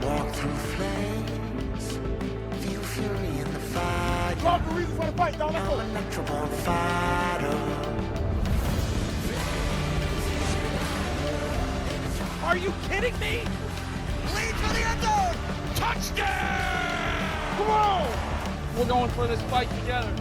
Walk through flames, feel fury in the fire. Drop the reason for the fight, dog. Let's go. I'm a natural born fighter. Are you kidding me? Lead for the end zone! Touchdown! Come on! We're going for this fight together.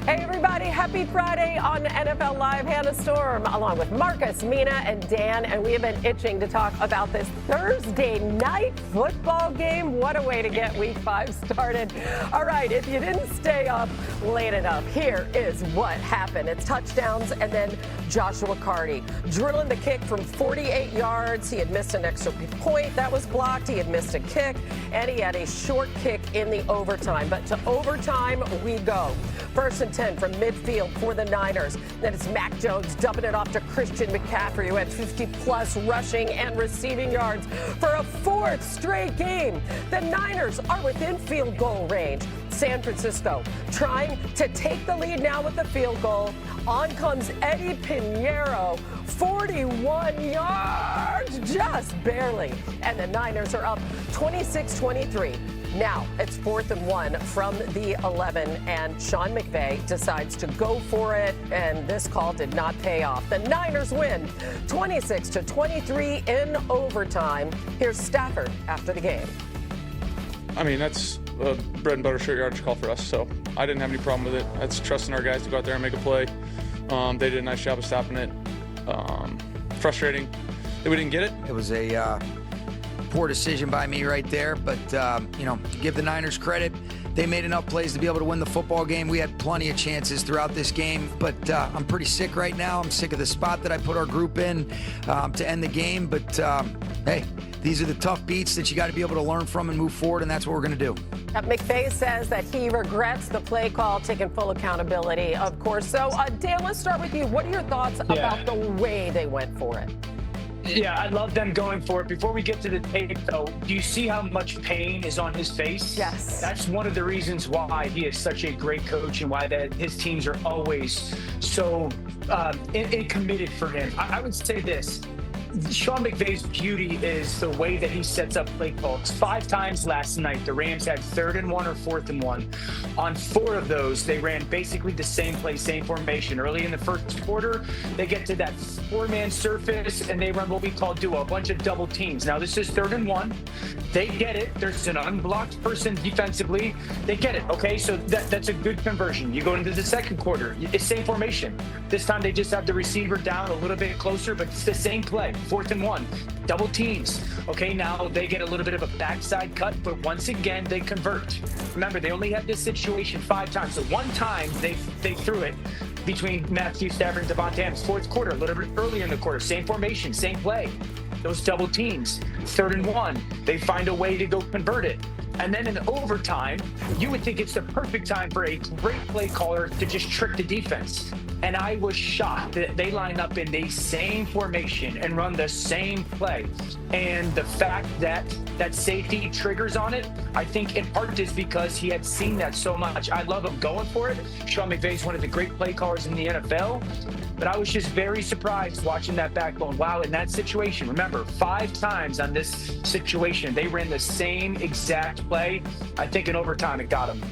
Hey everybody, happy Friday on NFL Live. Hannah Storm along with Marcus, Mina, and Dan, and we have been itching to talk about this Thursday night football game. What a way to get week 5 started. All right, if you didn't stay up late enough, here is what happened. It's touchdowns and then Joshua Carty drilling the kick from 48 yards. He had missed an extra point that was blocked. He had missed a kick, and he had a short kick in the overtime. But to overtime we go. First and 10 from midfield for the Niners. Then it's Mac Jones dumping it off to Christian McCaffrey, who had 50-plus rushing and receiving yards for a 4th straight game. The Niners are within field goal range. San Francisco trying to take the lead now with the field goal. On comes Eddie Pinheiro, 41 yards, just barely. And the Niners are up 26-23. Now it's 4th and 1 from the 11, and Sean McVay decides to go for it, and this call did not pay off. The Niners win 26-23 in overtime. Here's Stafford after the game. I mean, that's a bread and butter short yardage call for us, so I didn't have any problem with it. That's trusting our guys to go out there and make a play. They did a nice job of stopping it. Frustrating that we didn't get it. It was a poor decision by me right there, but to give the Niners credit, they made enough plays to be able to win the football game. We had plenty of chances throughout this game, but I'm pretty sick right now. I'm sick of the spot that I put our group in to end the game, but hey, these are the tough beats that you got to be able to learn from and move forward, and that's what we're going to do. McVay says that he regrets the play call, taking full accountability, of course. So, Dan, let's start with you. What are your thoughts about the way they went for it? Yeah, I love them going for it. Before we get to the tape, though, do you see how much pain is on his face? Yes. That's one of the reasons why he is such a great coach and why that his teams are always so committed for him. I would say this. Sean McVay's beauty is the way that he sets up play calls. 5 times last night, the Rams had 3rd and 1 or 4th and 1. On 4 of those, they ran basically the same play, same formation. Early in the first quarter, they get to that 4-man surface, and they run what we call duo, a bunch of double teams. Now, this is 3rd and 1. They get it. There's an unblocked person defensively. They get it, okay? So that's a good conversion. You go into the second quarter, it's same formation. This time, they just have the receiver down a little bit closer, but it's the same play. 4th and 1, double teams. Okay, now they get a little bit of a backside cut, but once again, they convert. Remember, they only had this situation 5 times. So one time they threw it between Matthew Stafford and Devontae Adams. 4th quarter, a little bit earlier in the quarter, same formation, same play. Those double teams, 3rd and 1, they find a way to go convert it. And then in overtime, you would think it's the perfect time for a great play caller to just trick the defense. And I was shocked that they line up in the same formation and run the same play. And the fact that that safety triggers on it, I think in part is because he had seen that so much. I love him going for it. Sean McVay is one of the great play callers in the NFL. But I was just very surprised watching that backbone. Wow, in that situation, remember, 5 times on this situation, they ran the same exact play. I think in overtime it got him.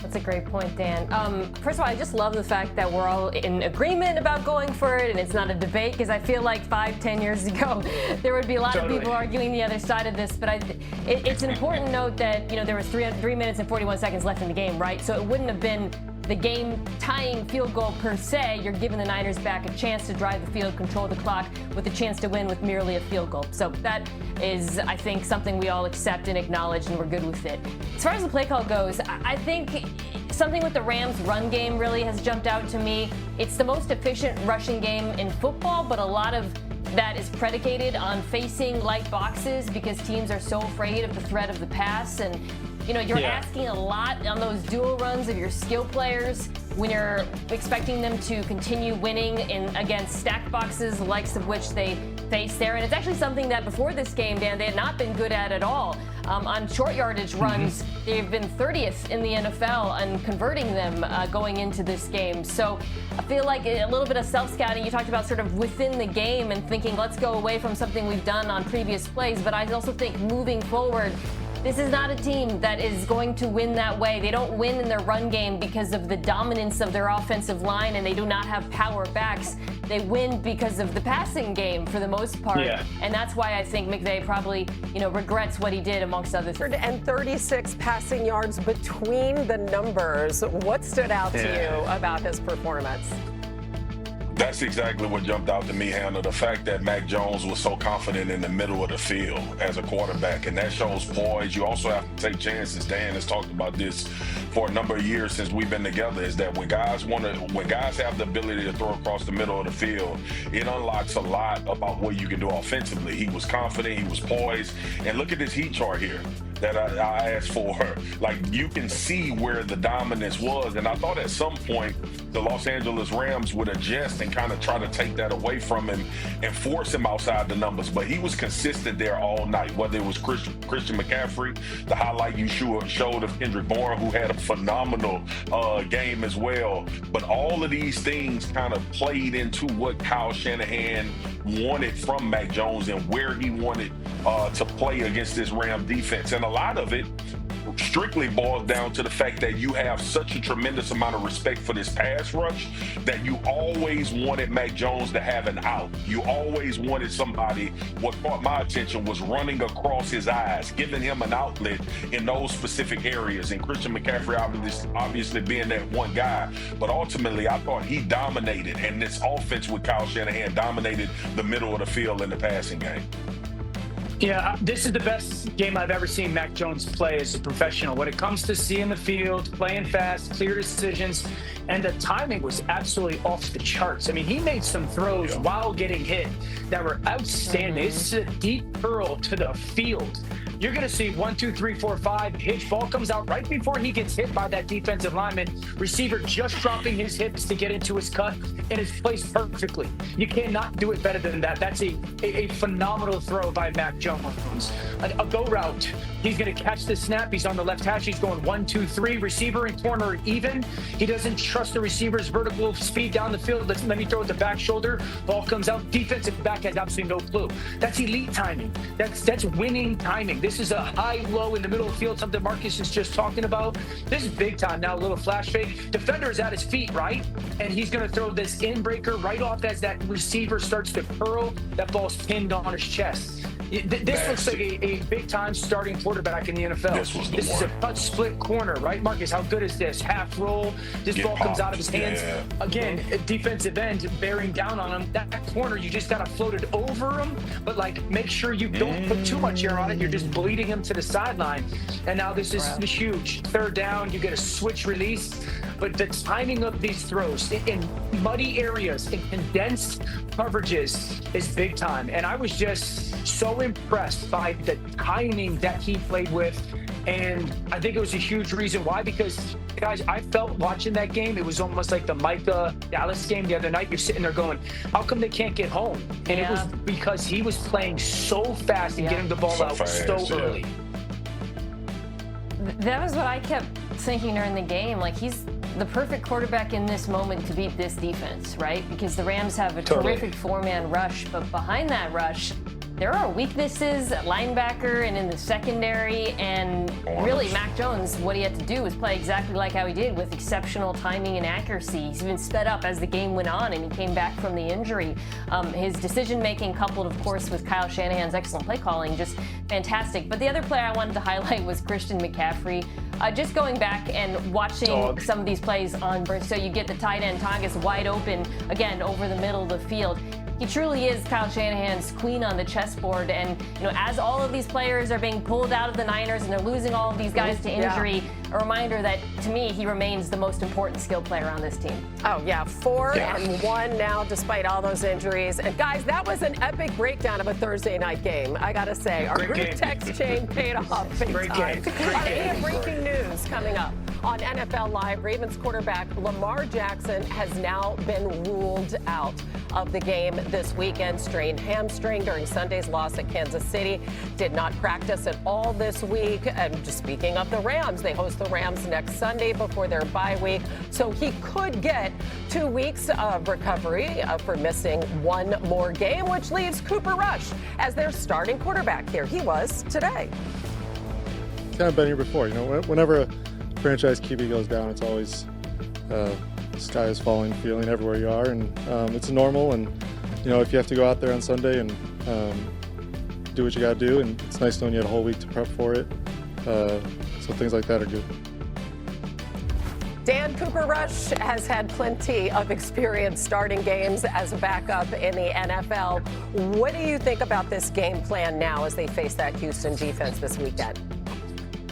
That's a great point, Dan. First of all, I just love the fact that we're all in agreement about going for it and it's not a debate, because I feel like 5-10 years ago there would be a lot of people arguing the other side of this. But it's an important note that there was 3 minutes and 41 seconds left in the game, right? So it wouldn't have been the game-tying field goal per se. You're giving the Niners back a chance to drive the field, control the clock, with a chance to win with merely a field goal. So that is, I think, something we all accept and acknowledge, and we're good with it. As far as the play call goes, I think something with the Rams' run game really has jumped out to me. It's the most efficient rushing game in football, but a lot of that is predicated on facing light boxes because teams are so afraid of the threat of the pass. And you're asking a lot on those dual runs of your skill players. when you're expecting them to continue winning against stacked boxes, the likes of which they face there. And it's actually something that before this game, Dan, they had not been good at all. On short yardage runs, they've been 30th in the NFL and converting them going into this game. So I feel like a little bit of self-scouting. You talked about sort of within the game and thinking, let's go away from something we've done on previous plays. But I also think moving forward, this is not a team that is going to win that way. They don't win in their run game because of the dominance of their offensive line, and they do not have power backs. They win because of the passing game for the most part. Yeah. And that's why I think McVay probably, regrets what he did amongst other things. And 36 passing yards between the numbers. What stood out to you about his performance? That's exactly what jumped out to me, Hannah. The fact that Mac Jones was so confident in the middle of the field as a quarterback, and that shows poise. You also have to take chances. Dan has talked about this for a number of years since we've been together, is that when guys have the ability to throw across the middle of the field, it unlocks a lot about what you can do offensively. He was confident, he was poised, and look at this heat chart here that I asked for. Like, you can see where the dominance was, and I thought at some point the Los Angeles Rams would adjust and kind of try to take that away from him and force him outside the numbers, but he was consistent there all night, whether it was Christian McCaffrey, the highlight you showed of Kendrick Bourne, who had a phenomenal game as well. But all of these things kind of played into what Kyle Shanahan wanted from Mac Jones and where he wanted to play against this Ram defense. And a lot of it strictly boils down to the fact that you have such a tremendous amount of respect for this pass rush that you always wanted Mac Jones to have an out. You always wanted somebody, what caught my attention was running across his eyes, giving him an outlet in those specific areas. And Christian McCaffrey obviously being that one guy. But ultimately, I thought he dominated, and this offense with Kyle Shanahan dominated the middle of the field in the passing game. Yeah, this is the best game I've ever seen Mac Jones play as a professional. When it comes to seeing the field, playing fast, clear decisions, and the timing was absolutely off the charts. I mean, he made some throws while getting hit that were outstanding. This is a deep curl to the field. You're going to see 1, 2, 3, 4, 5. Hitch ball comes out right before he gets hit by that defensive lineman. Receiver just dropping his hips to get into his cut, and it's placed perfectly. You cannot do it better than that. That's a phenomenal throw by Mac Jones. A go route. He's going to catch the snap. He's on the left hash. He's going 1, 2, 3. Receiver and corner even. He doesn't trust the receiver's vertical speed down the field. Let me throw it the back shoulder. Ball comes out. Defensive back has absolutely no clue. That's elite timing. That's winning timing. This is a high-low in the middle of the field, something Marcus is just talking about. This is big time now, a little flash fake. Defender is at his feet, right? And he's going to throw this in-breaker right off as that receiver starts to curl. That ball's pinned on his chest. This looks like a big-time starting quarterback in the NFL. This is a cut split corner, right, Marcus? How good is this? Half roll. This ball comes out of his hands. Yeah. Again, defensive end bearing down on him. That corner, you just got to float it over him, but, like, make sure you don't put too much air on it. You're just bleeding him to the sideline. And now this is huge. Third down, you get a switch release. But the timing of these throws in muddy areas, in condensed coverages, is big time. And I was just so impressed by the timing that he played with. And I think it was a huge reason why, because, guys, I felt watching that game, it was almost like the Micah Dallas game the other night. You're sitting there going, how come they can't get home? And it was because he was playing so fast and getting the ball out so early. That was what I kept thinking during the game. Like, he's the perfect quarterback in this moment to beat this defense, right? Because the Rams have a terrific four-man rush, but behind that rush, there are weaknesses at linebacker and in the secondary, and really Mac Jones, what he had to do was play exactly like how he did, with exceptional timing and accuracy. He's been sped up as the game went on and he came back from the injury. His decision-making, coupled, of course, with Kyle Shanahan's excellent play calling, just fantastic. But the other player I wanted to highlight was Christian McCaffrey. Just going back and watching some of these plays on, so you get the tight end Tongas wide open, again, over the middle of the field. He truly is Kyle Shanahan's queen on the chessboard. And, as all of these players are being pulled out of the Niners and they're losing all of these guys to injury, a reminder that, to me, he remains the most important skill player on this team. Oh, yeah, 4-1 now, despite all those injuries. And, guys, that was an epic breakdown of a Thursday night game, I got to say. Our group text chain paid off big time. Breaking news coming up on NFL Live. Ravens quarterback Lamar Jackson has now been ruled out of the game this weekend. Strained hamstring during Sunday's loss at Kansas City. Did not practice at all this week. And just speaking of the Rams, they host the Rams next Sunday before their bye week. So he could get 2 weeks of recovery for missing one more game, which leaves Cooper Rush as their starting quarterback. Here he was today. Kind of been here before. You know, whenever a franchise QB goes down, it's always sky is falling feeling everywhere you are, and it's normal. And you know, if you have to go out there on Sunday and do what you got to do, and it's nice knowing you had a whole week to prep for it. So things like that are good. Dan, Cooper Rush has had plenty of experience starting games as a backup in the NFL. What do you think about this game plan now as they face that Houston defense this weekend?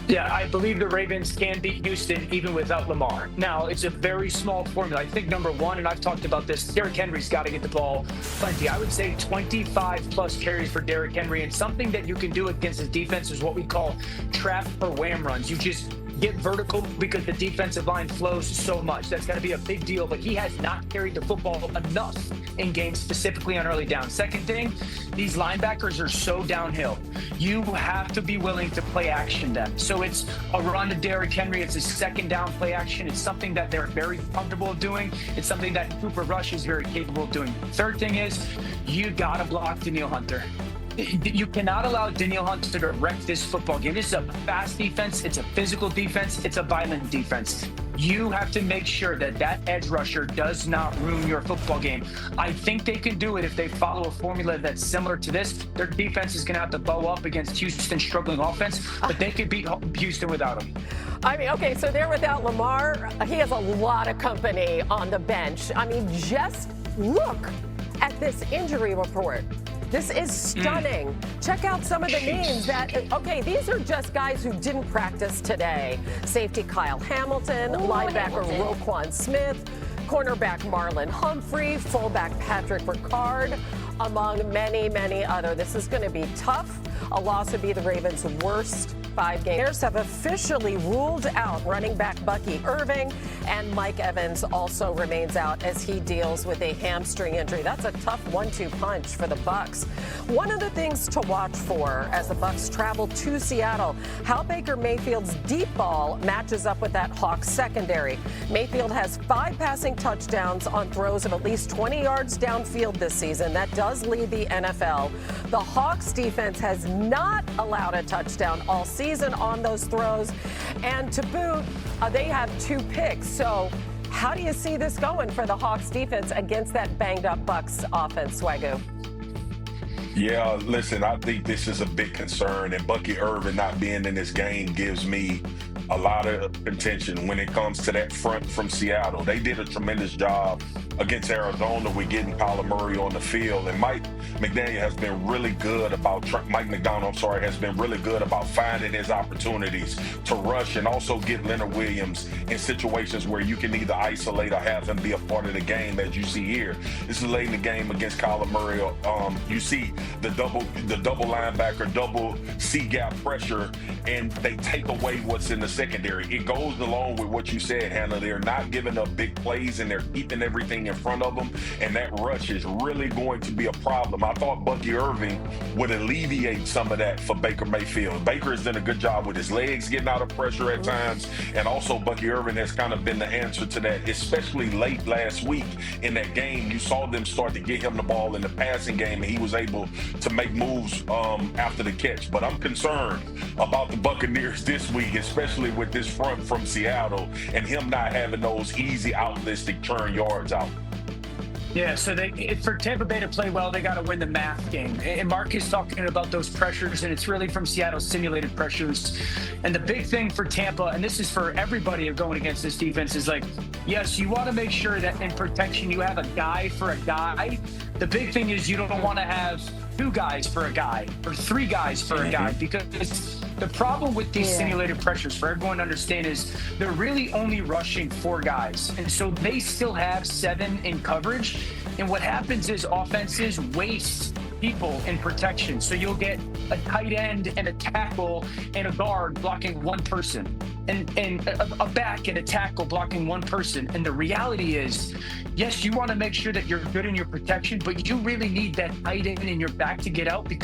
Yeah, I believe the Ravens can beat Houston even without Lamar. Now, it's a very small formula. I think number one, and I've talked about this, Derrick Henry's got to get the ball plenty. I would say 25 plus carries for Derrick Henry. And something that you can do against his defense is what we call trap or wham runs. You just get vertical because the defensive line flows so much. That's going to be a big deal, but he has not carried the football enough in games, specifically on early down. Second thing, these linebackers are so downhill. You have to be willing to play action them. So it's a run to Derrick Henry. It's a second down play action. It's something that they're very comfortable doing. It's something that Cooper Rush is very capable of doing. Third thing is you got to block Danielle Hunter. You cannot allow Danielle Hunter to wreck this football game. This is a fast defense. It's a physical defense. It's a violent defense. You have to make sure that that edge rusher does not ruin your football game. I think they can do it if they follow a formula that's similar to this. Their defense is going to have to bow up against Houston's struggling offense, but they could beat Houston without him. I mean, okay, so they're without Lamar. He has a lot of company on the bench. I mean, just look at this injury report. This is stunning. Check out some of the names that, okay, these are just guys who didn't practice today. Safety Kyle Hamilton, linebacker Roquan Smith, cornerback Marlon Humphrey, fullback Patrick Ricard, among many, many other. This is going to be tough. A loss would be the Ravens' worst 5 games. Bears have officially ruled out running back Bucky Irving, and Mike Evans also remains out as he deals with a hamstring injury. That's a tough 1-2 punch for the Bucs. One of the things to watch for as the Bucs travel to Seattle, how Baker Mayfield's deep ball matches up with that Hawks secondary. Mayfield has 5 passing touchdowns on throws of at least 20 yards downfield this season. That does lead the NFL. The Hawks defense has not allowed a touchdown all season on those throws, and to boot, they have 2 picks. So how do you see this going for the Hawks defense against that banged up Bucs offense, Swagoo? Yeah, listen, I think this is a big concern, and Bucky Irving not being in this game gives me a lot of contention when it comes to that front from Seattle. They did a tremendous job against Arizona with getting Kyler Murray on the field, and Mike McDaniel has been really good about has been really good about finding his opportunities to rush and also get Leonard Williams in situations where you can either isolate or have him be a part of the game, as you see here. This is late in the game against Kyler Murray. You see the double linebacker, double C-gap pressure, and they take away what's in the secondary. It goes along with what you said, Hannah. They're not giving up big plays, and they're keeping everything in front of them, and that rush is really going to be a problem. I thought Bucky Irving would alleviate some of that for Baker Mayfield. Baker has done a good job with his legs getting out of pressure at times, and also Bucky Irving has kind of been the answer to that, especially late last week in that game. You saw them start to get him the ball in the passing game, and he was able to make moves after the catch. But I'm concerned about the Buccaneers this week, especially with this front from Seattle and him not having those easy outlets to turn yards out. Yeah, so for Tampa Bay to play well, they got to win the math game. And Mark is talking about those pressures, and it's really from Seattle's simulated pressures. And the big thing for Tampa, and this is for everybody going against this defense, is like, yes, you want to make sure that in protection you have a guy for a guy. The big thing is you don't want to have 2 guys for a guy or 3 guys for a guy, because The problem with these simulated pressures, for everyone to understand, is they're really only rushing 4 guys. And so they still have 7 in coverage. And what happens is offenses waste people in protection. So you'll get a tight end and a tackle and a guard blocking one person, and a back and a tackle blocking one person. And the reality is, yes, you want to make sure that you're good in your protection, but you really need that tight end in your back to get out, because